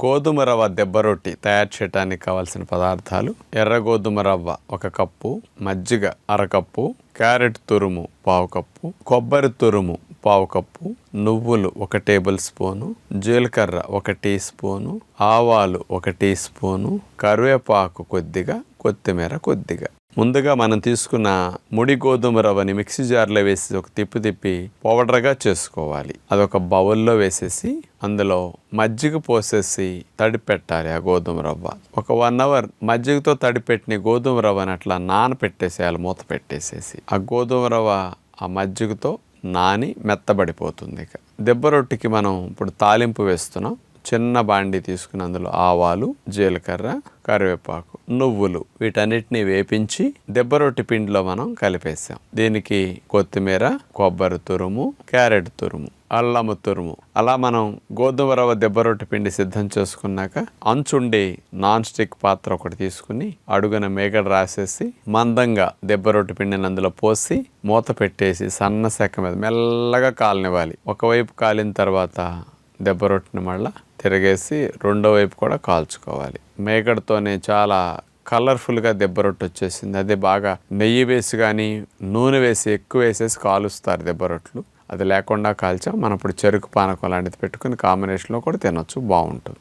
గోధుమ రవ్వ దెబ్బ రొట్టి తయారు చేయడానికి కావాల్సిన పదార్థాలు: ఎర్ర గోధుమ రవ్వ 1 కప్పు, మజ్జిగ అరకప్పు, క్యారెట్ తురుము 1/2 కప్పు, కొబ్బరి తురుము 1/2 కప్పు, నువ్వులు 1 టేబుల్ స్పూను, జీలకర్ర 1 టీ స్పూను, ఆవాలు 1 టీ స్పూను, కరివేపాకు కొద్దిగా, కొత్తిమీర కొద్దిగా. ముందుగా మనం తీసుకున్న ముడి గోధుమ రవ్వని మిక్సీ జార్లో వేసి ఒక తిప్పి పౌడర్గా చేసుకోవాలి. అదొక బౌల్లో వేసేసి అందులో మజ్జిగ పోసేసి తడిపెట్టాలి. ఆ గోధుమ రవ్వ ఒక 1 అవర్ మజ్జిగతో తడిపెట్టిన గోధుమ రవ్వని అట్లా నానపెట్టేసేయాలి. మూత పెట్టేసేసి ఆ గోధుమ రవ్వ ఆ మజ్జిగతో నాని మెత్తబడిపోతుంది. ఇక దెబ్బ రొట్టికి మనం ఇప్పుడు తాలింపు వేస్తున్నాం. చిన్న బాండి తీసుకుని అందులో ఆవాలు, జీలకర్ర, కరివేపాకు, నువ్వులు వీటన్నిటిని వేపించి దెబ్బ రొట్టి పిండిలో మనం కలిపేసాం. దీనికి కొత్తిమీర, కొబ్బరి తురుము, క్యారెట్ తురుము, అల్లము తురుము, అలా మనం గోధుమ రవ్వ దెబ్బ రొట్టి పిండి సిద్ధం చేసుకున్నాక అంచుండి నాన్ స్టిక్ పాత్ర ఒకటి తీసుకుని అడుగున మేగడ రాసేసి మందంగా దెబ్బ రొట్టి పిండిని అందులో పోసి మూత పెట్టేసి సన్న సెక్క మీద మెల్లగా కాలనివ్వాలి. ఒకవైపు కాలిన తర్వాత దెబ్బ రొట్టిని మళ్ళీ తిరగేసి రెండో వైపు కూడా కాల్చుకోవాలి. మేగడతోనే చాలా కలర్ఫుల్గా దెబ్బ రొట్టె వచ్చేసింది. అదే బాగా నెయ్యి వేసి కానీ నూనె వేసి ఎక్కువ వేసేసి కాలుస్తారు దెబ్బ రొట్టెలు. అది లేకుండా కాల్చాం. మనం ఇప్పుడు చెరుకు పానకం లాంటిది పెట్టుకుని కాంబినేషన్లో కూడా తినొచ్చు, బాగుంటుంది.